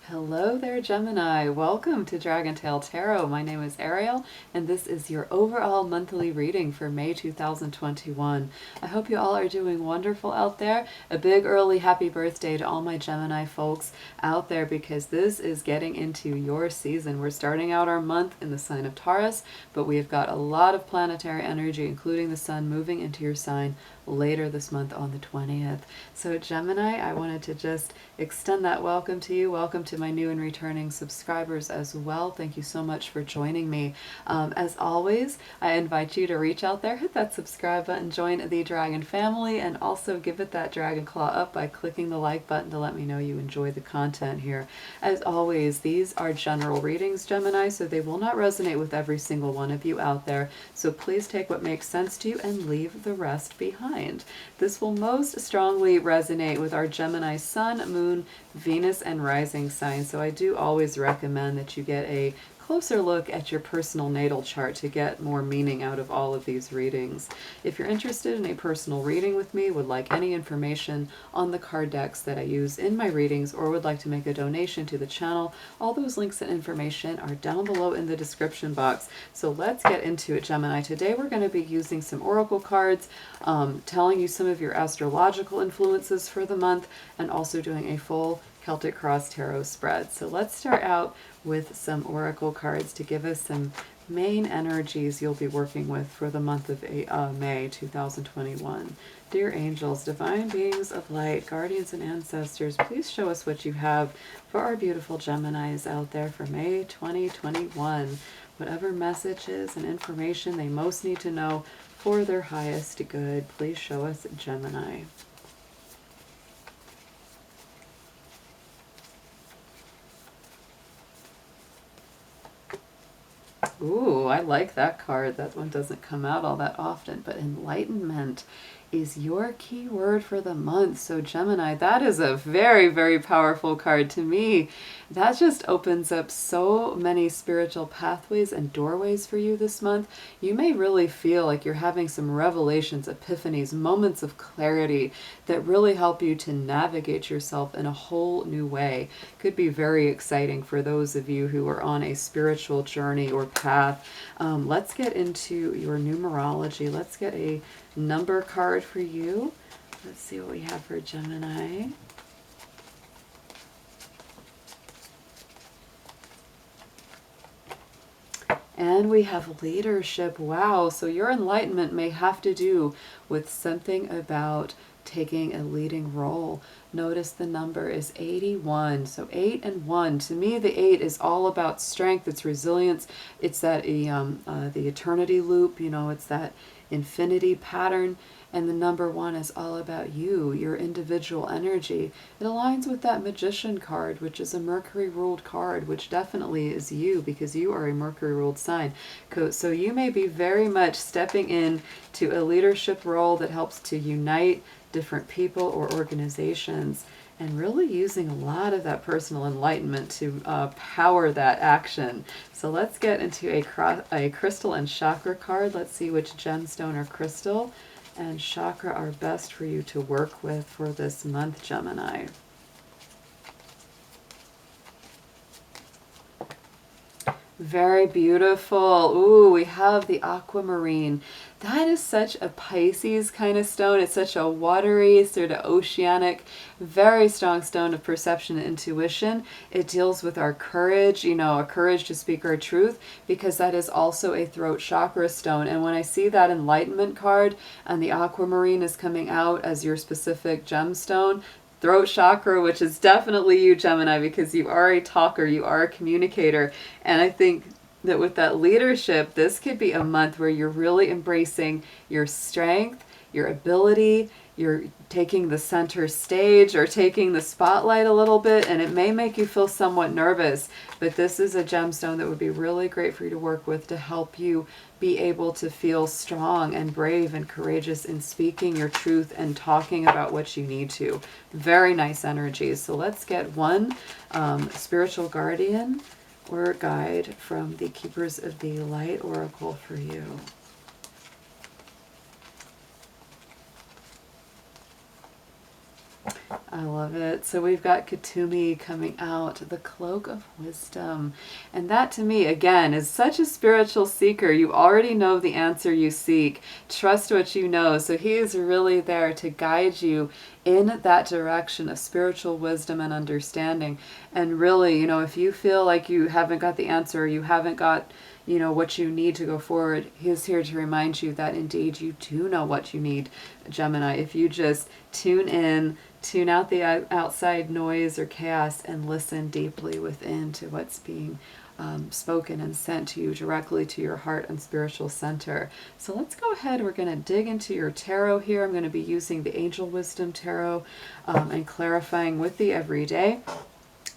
Hello there, Gemini. Welcome to Dragon Tail Tarot. My name is Ariel, and this is your overall monthly reading for May 2021. I hope you all are doing wonderful out there. A big early happy birthday to all my Gemini folks out there, because this is getting into your season. We're starting out our month in the sign of Taurus, but we've got a lot of planetary energy, including the sun, moving into your sign later this month on the 20th. So Gemini, I wanted to just extend that welcome to you. Welcome to my new and returning subscribers as well. Thank you so much for joining me. As always, I invite you to reach out there, hit that subscribe button, join the Dragon family, and also give it that dragon claw up by clicking the like button to let me know you enjoy the content here. As always, these are general readings, Gemini, so they will not resonate with every single one of you out there. So please take what makes sense to you and leave the rest behind. This will most strongly resonate with our Gemini sun, moon, Venus, and rising sign. So I do always recommend that you get a closer look at your personal natal chart to get more meaning out of all of these readings. If you're interested in a personal reading with me, would like any information on the card decks that I use in my readings, or would like to make a donation to the channel, all those links and information are down below in the description box. So let's get into it, Gemini. Today we're going to be using some oracle cards, telling you some of your astrological influences for the month, and also doing a full Celtic Cross Tarot spread. So let's start out with some oracle cards to give us some main energies you'll be working with for the month of May 2021. Dear angels, divine beings of light, guardians and ancestors, please show us what you have for our beautiful Geminis out there for May 2021. Whatever messages and information they most need to know for their highest good, please show us, Gemini. Ooh, I like that card. That one doesn't come out all that often, but enlightenment is your key word for the month. So Gemini, that is a very, very powerful card to me. That just opens up so many spiritual pathways and doorways for you this month. You may really feel like you're having some revelations, epiphanies, moments of clarity that really help you to navigate yourself in a whole new way. Could be very exciting for those of you who are on a spiritual journey or path. Let's get into your numerology. Let's get a number card for you. Let's see what we have for Gemini. And we have leadership. Wow. So your enlightenment may have to do with something about taking a leading role. Notice the number is 81. So 8 and 1. To me, the 8 is all about strength. It's resilience. It's that the eternity loop. You know, it's that infinity pattern. And the number 1 is all about you, your individual energy. It aligns with that magician card, which is a Mercury ruled card, which definitely is you, because you are a Mercury ruled sign. So you may be very much stepping in to a leadership role that helps to unite different people or organizations, and really using a lot of that personal enlightenment to power that action. So let's get into a crystal and chakra card. Let's see which gemstone or crystal and chakra are best for you to work with for this month, Gemini. Very beautiful. Ooh, we have the aquamarine. That is such a Pisces kind of stone. It's such a watery, sort of oceanic, very strong stone of perception and intuition. It deals with our courage, you know, our courage to speak our truth, because that is also a throat chakra stone. And when I see that enlightenment card and the aquamarine is coming out as your specific gemstone, throat chakra, which is definitely you, Gemini, because you are a talker, you are a communicator. And I think that with that leadership, this could be a month where you're really embracing your strength, your ability, you're taking the center stage or taking the spotlight a little bit, and it may make you feel somewhat nervous, but this is a gemstone that would be really great for you to work with to help you be able to feel strong and brave and courageous in speaking your truth and talking about what you need to. Very nice energies. So let's get one spiritual guardian or guide from the Keepers of the Light Oracle for you. I love it. So we've got Katumi coming out, the cloak of wisdom. And that to me, again, is such a spiritual seeker. You already know the answer you seek. Trust what you know. So he is really there to guide you in that direction of spiritual wisdom and understanding. And really, you know, if you feel like you haven't got the answer, you haven't got, you know, what you need to go forward, he's here to remind you that indeed you do know what you need, Gemini. If you just tune in, tune out the outside noise or chaos, and listen deeply within to what's being spoken and sent to you directly to your heart and spiritual center. So let's go ahead. We're going to dig into your tarot here. I'm going to be using the Angel Wisdom Tarot and clarifying with the everyday.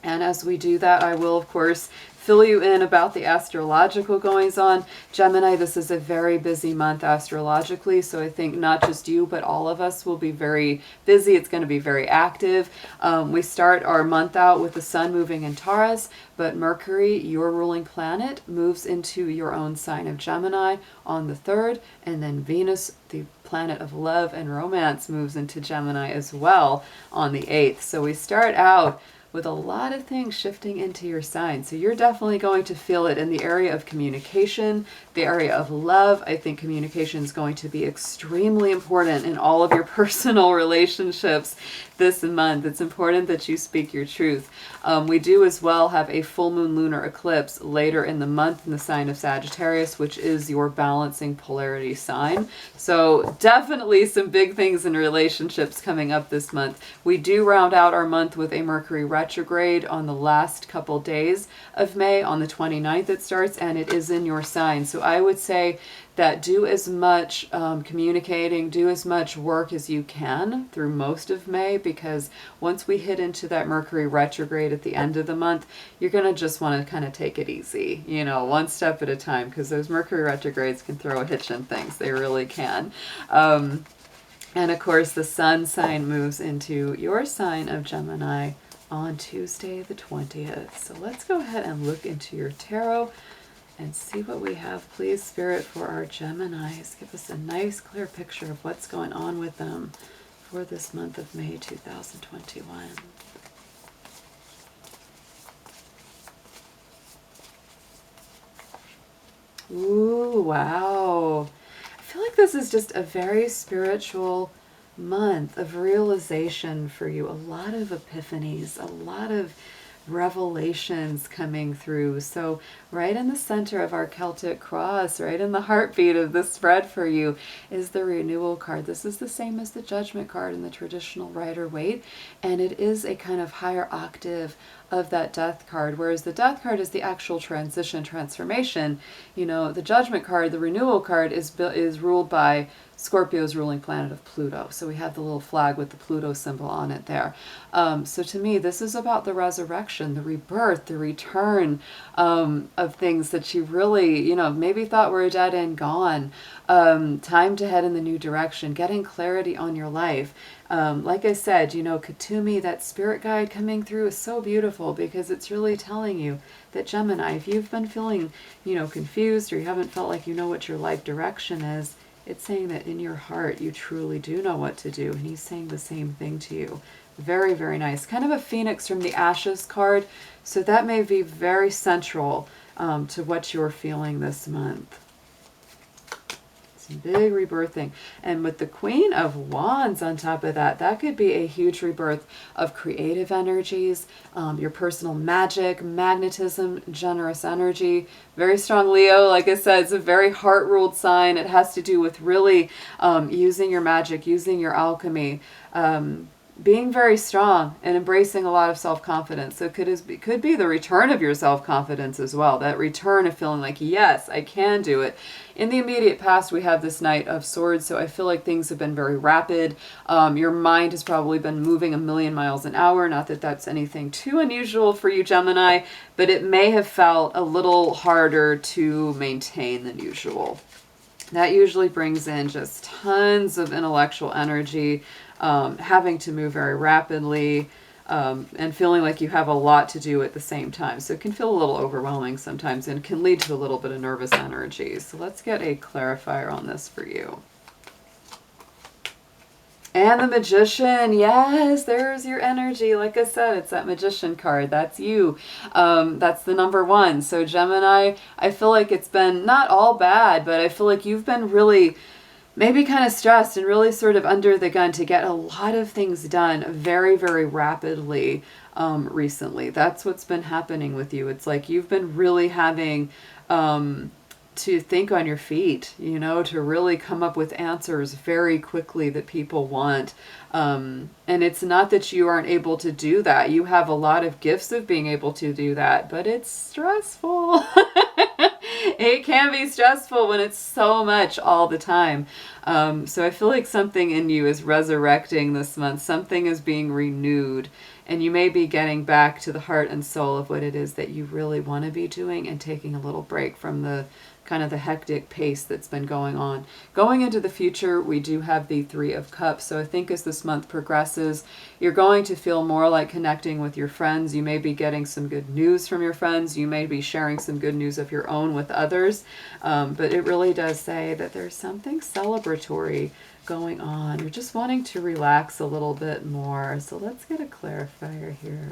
And as we do that, I will, of course, fill you in about the astrological goings on. Gemini, this is a very busy month astrologically, so I think not just you, but all of us will be very busy. It's going to be very active. We start our month out with the sun moving in Taurus, but Mercury, your ruling planet, moves into your own sign of Gemini on the 3rd, and then Venus, the planet of love and romance, moves into Gemini as well on the 8th. So we start out with a lot of things shifting into your sign. So you're definitely going to feel it in the area of communication, the area of love. I think communication is going to be extremely important in all of your personal relationships this month. It's important that you speak your truth. We do as well have a full moon lunar eclipse later in the month in the sign of Sagittarius, which is your balancing polarity sign. So definitely some big things in relationships coming up this month. We do round out our month with a Mercury retrograde on the last couple days of May. On the 29th it starts, and it is in your sign. So I would say that do as much communicating, do as much work as you can through most of May, because once we hit into that Mercury retrograde at the end of the month, you're going to just want to kind of take it easy, you know, one step at a time, because those Mercury retrogrades can throw a hitch in things. They really can. And of course, the sun sign moves into your sign of Gemini on Tuesday the 20th. So let's go ahead and look into your tarot and see what we have, please, Spirit, for our Geminis. Give us a nice, clear picture of what's going on with them for this month of May 2021. Ooh, wow. I feel like this is just a very spiritual month of realization for you. A lot of epiphanies, a lot of revelations coming through. So right in the center of our Celtic cross, right in the heartbeat of the spread for you, is the renewal card. This is the same as the judgment card in the traditional Rider-Waite, and it is a kind of higher octave of that death card, whereas the death card is the actual transition, transformation. You know, the judgment card, the renewal card, is ruled by Scorpio's ruling planet of Pluto. So we have the little flag with the Pluto symbol on it there. So to me, this is about the resurrection, the rebirth, the return of things that you really, you know, maybe thought were dead and gone. Time to head in the new direction, getting clarity on your life. Like I said, you know, Katumi, that spirit guide coming through, is so beautiful, because it's really telling you that, Gemini, if you've been feeling, you know, confused, or you haven't felt like you know what your life direction is, it's saying that in your heart you truly do know what to do, and he's saying the same thing to you. Very, very nice. Kind of a phoenix from the ashes card, so that may be very central to what you're feeling this month. Some big rebirthing. And with the Queen of Wands on top of that, that could be a huge rebirth of creative energies, your personal magic, magnetism, generous energy. Very strong Leo. Like I said, it's a very heart-ruled sign. It has to do with really using your magic, using your alchemy, being very strong and embracing a lot of self-confidence. So it could be the return of your self-confidence as well. That return of feeling like, yes, I can do it. In the immediate past, we have this Knight of Swords, so I feel like things have been very rapid. Your mind has probably been moving 1,000,000 miles an hour. Not that that's anything too unusual for you, Gemini, but it may have felt a little harder to maintain than usual. That usually brings in just tons of intellectual energy, having to move very rapidly, and feeling like you have a lot to do at the same time. So it can feel a little overwhelming sometimes, and can lead to a little bit of nervous energy. So let's get a clarifier on this for you. And the Magician, yes, there's your energy. Like I said, it's that Magician card. That's you. That's the number one. So Gemini, I feel like it's been not all bad, but I feel like you've been really maybe kind of stressed and really sort of under the gun to get a lot of things done very, very rapidly recently. That's what's been happening with you. It's like you've been really having to think on your feet, you know, to really come up with answers very quickly that people want. And it's not that you aren't able to do that. You have a lot of gifts of being able to do that, but it's stressful. It can be stressful when it's so much all the time. So I feel like something in you is resurrecting this month. Something is being renewed. And you may be getting back to the heart and soul of what it is that you really want to be doing and taking a little break from the kind of the hectic pace that's been going on. Going into the future, we do have the Three of Cups. So I think as this month progresses, you're going to feel more like connecting with your friends. You may be getting some good news from your friends. You may be sharing some good news of your own with others. But it really does say that there's something celebratory going on. You're just wanting to relax a little bit more. So let's get a clarifier here.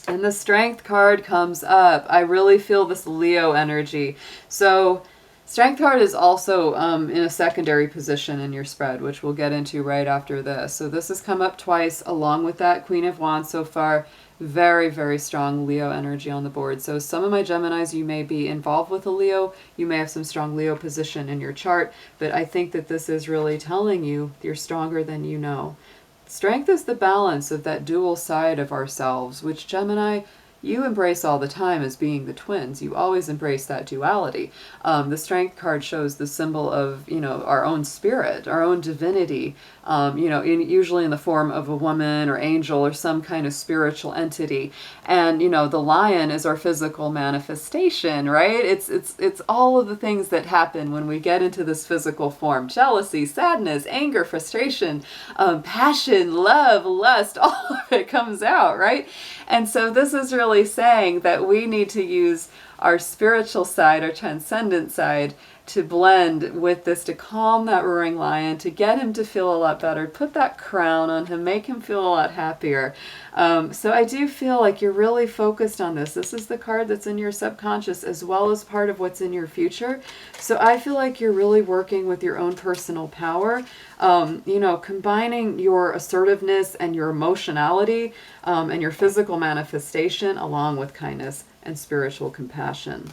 And the Strength card comes up. I really feel this Leo energy. So Strength card is also in a secondary position in your spread, which we'll get into right after this. So this has come up twice along with that Queen of Wands so far. Very, very strong Leo energy on the board. So some of my Geminis, you may be involved with a Leo. You may have some strong Leo position in your chart. But I think that this is really telling you you're stronger than you know. Strength is the balance of that dual side of ourselves, which Gemini, you embrace all the time as being the twins. You always embrace that duality. The Strength card shows the symbol of, you know, our own spirit, our own divinity, you know, usually in the form of a woman or angel or some kind of spiritual entity. And, you know, the lion is our physical manifestation, right? It's all of the things that happen when we get into this physical form. Jealousy, sadness, anger, frustration, passion, love, lust, all of it comes out, right? And so this is really saying that we need to use our spiritual side, our transcendent side, to blend with this, to calm that roaring lion, to get him to feel a lot better, put that crown on him, make him feel a lot happier. So I do feel like you're really focused on this. This is the card that's in your subconscious as well as part of what's in your future. So I feel like you're really working with your own personal power, you know, combining your assertiveness and your emotionality and your physical manifestation along with kindness and spiritual compassion.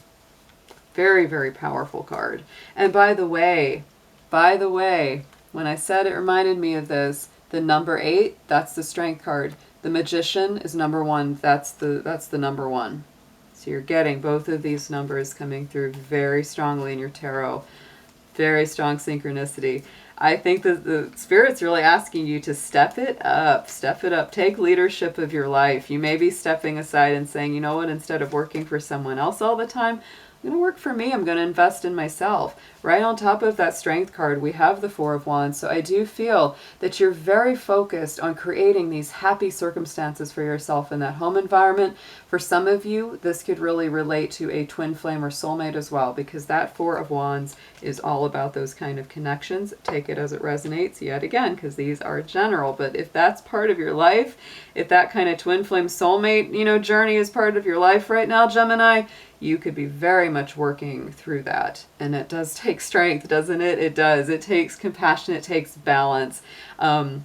Very, very powerful card. And by the way, when I said it reminded me of this, the number 8, that's the Strength card. The Magician is number 1. That's the number 1. So you're getting both of these numbers coming through very strongly in your tarot. Very strong synchronicity. I think that the Spirit's really asking you to step it up, take leadership of your life. You may be stepping aside and saying, you know what, instead of working for someone else all the time, I'm going to work for me. I'm going to invest in myself. Right on top of that Strength card, we have the Four of Wands. So I do feel that you're very focused on creating these happy circumstances for yourself in that home environment. For some of you, this could really relate to a twin flame or soulmate as well, because that Four of Wands is all about those kind of connections. Take it as it resonates yet again, because these are general. But if that's part of your life, if that kind of twin flame soulmate, you know, journey is part of your life right now, Gemini, you could be very much working through that. And it does take strength, doesn't it? It does. It takes compassion. It takes balance. And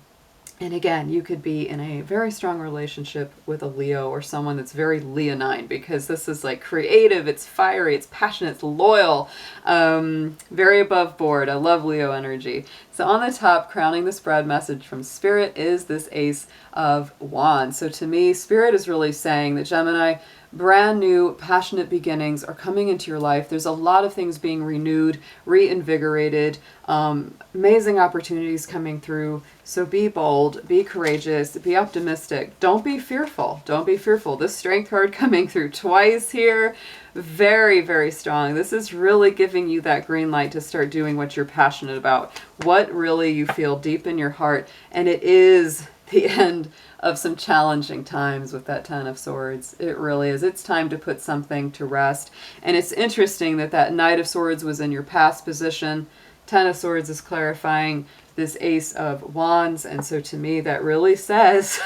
again, you could be in a very strong relationship with a Leo or someone that's very leonine, because this is like creative, it's fiery, it's passionate, it's loyal, very above board. I love Leo energy. So on the top, crowning the spread message from Spirit is this Ace of Wands. So to me, Spirit is really saying that Gemini, brand new, passionate beginnings are coming into your life. There's a lot of things being renewed, reinvigorated, amazing opportunities coming through. So be bold, be courageous, be optimistic. Don't be fearful. Don't be fearful. This Strength card coming through twice here. Very, very strong. This is really giving you that green light to start doing what you're passionate about, what really you feel deep in your heart. And it is the end of some challenging times with that Ten of Swords. It really is. It's time to put something to rest. And it's interesting that that Knight of Swords was in your past position. Ten of Swords is clarifying this Ace of Wands, and so to me that really says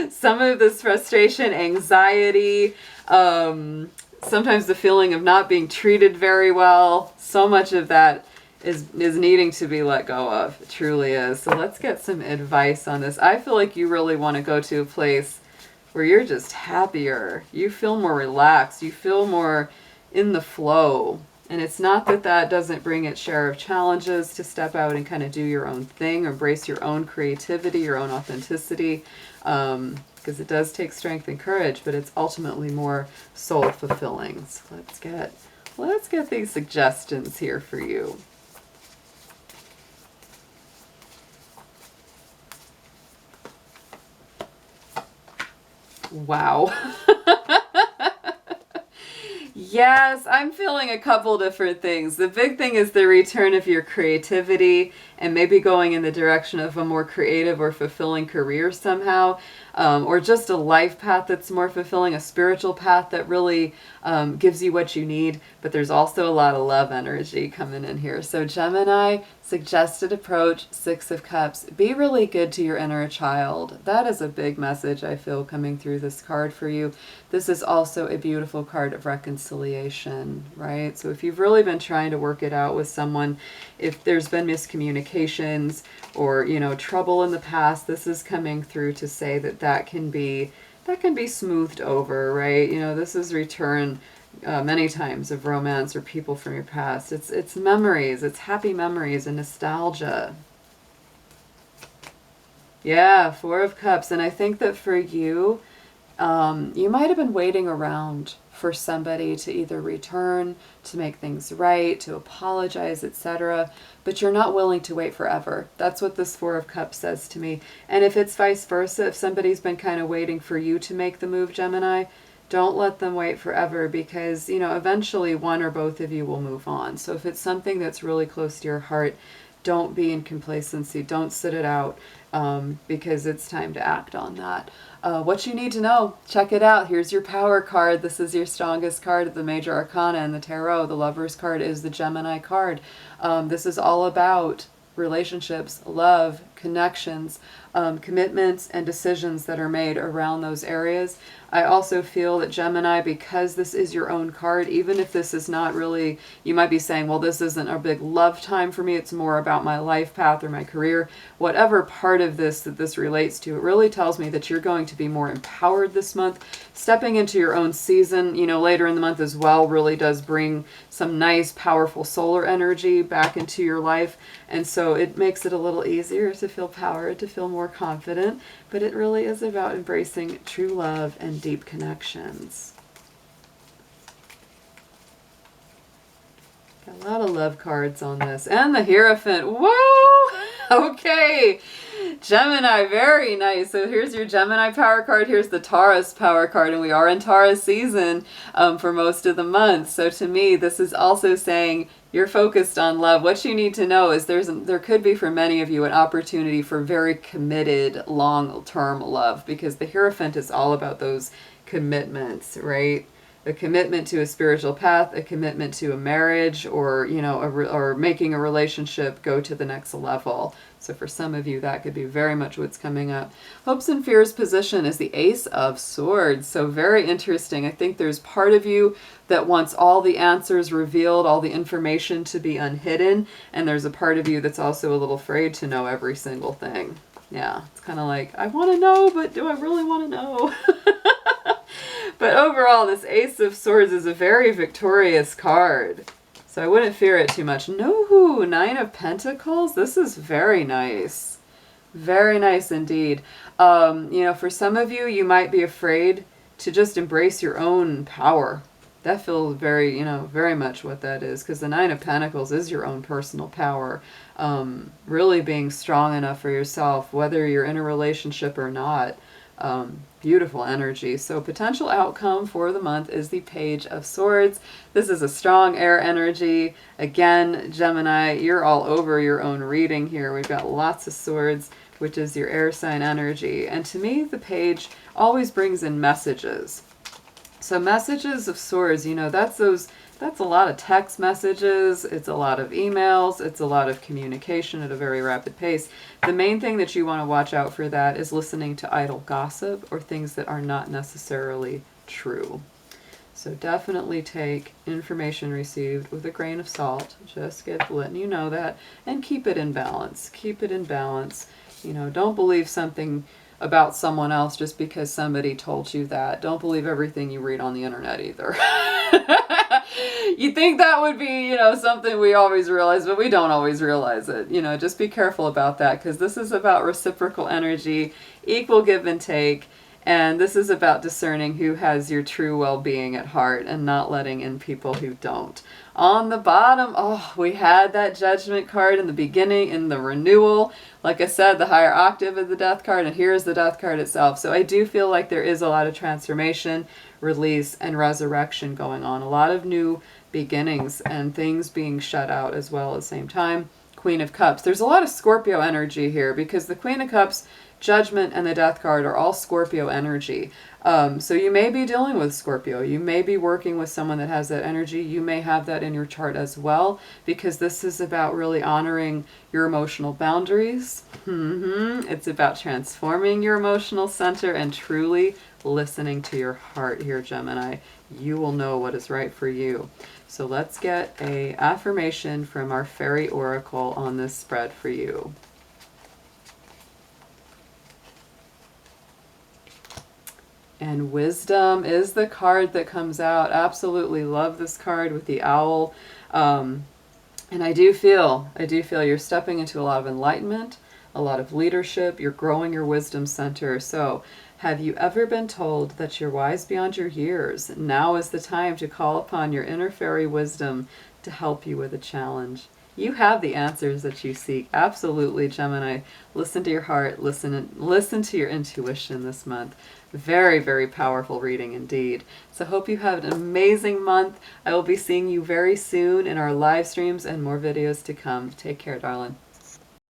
some of this frustration, anxiety, sometimes the feeling of not being treated very well, so much of that is needing to be let go of. It truly is. So let's get some advice on this. I feel like you really want to go to a place where you're just happier. You feel more relaxed. You feel more in the flow. And it's not that that doesn't bring its share of challenges to step out and kind of do your own thing, embrace your own creativity, your own authenticity, because it does take strength and courage, but it's ultimately more soul fulfilling. So let's get these suggestions here for you. Wow. Yes, I'm feeling a couple different things. The big thing is the return of your creativity and maybe going in the direction of a more creative or fulfilling career somehow, or just a life path that's more fulfilling, a spiritual path that really gives you what you need. But there's also a lot of love energy coming in here. So Gemini, suggested approach, Six of Cups. Be really good to your inner child. That is a big message I feel coming through this card for you. This is also a beautiful card of reconciliation, right? So if you've really been trying to work it out with someone, if there's been miscommunications or, you know, trouble in the past, this is coming through to say that that can be smoothed over, right? You know, this is return many times of romance or people from your past. It's memories, it's happy memories and nostalgia. Yeah, Four of Cups. And I think that for you, you might have been waiting around for somebody to either return, to make things right, to apologize, etc. But you're not willing to wait forever. That's what this Four of Cups says to me. And if it's vice versa, if somebody's been kind of waiting for you to make the move, Gemini, don't let them wait forever, because, you know, eventually one or both of you will move on. So if it's something that's really close to your heart, don't be in complacency. Don't sit it out, because it's time to act on that. What you need to know, check it out. Here's your power card. This is your strongest card of the major arcana in the tarot. The Lover's card is the Gemini card. This is all about relationships, love, connections, commitments, and decisions that are made around those areas. I also feel that Gemini, because this is your own card, even if this is not really, you might be saying, well, this isn't a big love time for me, it's more about my life path or my career. Whatever part of this that this relates to, it really tells me that you're going to be more empowered this month. Stepping into your own season, you know, later in the month as well, really does bring some nice, powerful solar energy back into your life. And so it makes it a little easier to feel powered, to feel more confident. But it really is about embracing true love and deep connections. Got a lot of love cards on this. And the Hierophant. Whoa! Okay. Gemini, very nice. So here's your Gemini power card. Here's the Taurus power card. And we are in Taurus season for most of the month. So to me, this is also saying you're focused on love. What you need to know is there could be for many of you an opportunity for very committed long-term love, because the Hierophant is all about those commitments, right? A commitment to a spiritual path, a commitment to a marriage, or, you know, or making a relationship go to the next level. So for some of you, that could be very much what's coming up. Hopes and fears position is the Ace of Swords. So very interesting. I think there's part of you that wants all the answers revealed, all the information to be unhidden. And there's a part of you that's also a little afraid to know every single thing. Yeah, it's kind of like, I want to know, but do I really want to know? But overall, this Ace of Swords is a very victorious card. So I wouldn't fear it too much. No, Nine of Pentacles. This is very nice. Very nice indeed. You know, for some of you, you might be afraid to just embrace your own power. That feels very, you know, very much what that is. Because the Nine of Pentacles is your own personal power. Really being strong enough for yourself, whether you're in a relationship or not. Beautiful energy. So potential outcome for the month is the Page of Swords. This is a strong air energy. Again, Gemini, you're all over your own reading here. We've got lots of swords. which is your air sign energy. And to me, the page always brings in messages. So messages of swords, you know, that's a lot of text messages, it's a lot of emails, it's a lot of communication at a very rapid pace. The main thing that you want to watch out for that is listening to idle gossip or things that are not necessarily true. So definitely take information received with a grain of salt. Just letting you know that, and keep it in balance. Keep it in balance. You know, don't believe something about someone else just because somebody told you that. Don't believe everything you read on the internet either. You think that would be, you know, something we always realize, but we don't always realize it. You know, just be careful about that, because this is about reciprocal energy, equal give and take. And this is about discerning who has your true well-being at heart and not letting in people who don't. On the bottom, oh, we had that Judgment card in the beginning in the renewal. Like I said, the higher octave of the Death card, and here's the Death card itself. So I do feel like there is a lot of transformation, release, and resurrection going on. A lot of new beginnings and things being shut out as well at the same time. Queen of Cups. There's a lot of Scorpio energy here, because the Queen of Cups, Judgment, and the Death card are all Scorpio energy. So you may be dealing with Scorpio. You may be working with someone that has that energy. You may have that in your chart as well, because this is about really honoring your emotional boundaries. It's about transforming your emotional center and truly listening to your heart here, Gemini. You will know what is right for you. So let's get an affirmation from our fairy oracle on this spread for you. And wisdom is the card that comes out. Absolutely love this card with the owl. And I do feel you're stepping into a lot of enlightenment, a lot of leadership. You're growing your wisdom center. So have you ever been told that you're wise beyond your years? Now is the time to call upon your inner fairy wisdom to help you with a challenge. You have the answers that you seek. Absolutely, Gemini. Listen to your heart. Listen to your intuition this month. Very, very powerful reading indeed. So hope you have an amazing month. I will be seeing you very soon in our live streams and more videos to come. Take care, darling.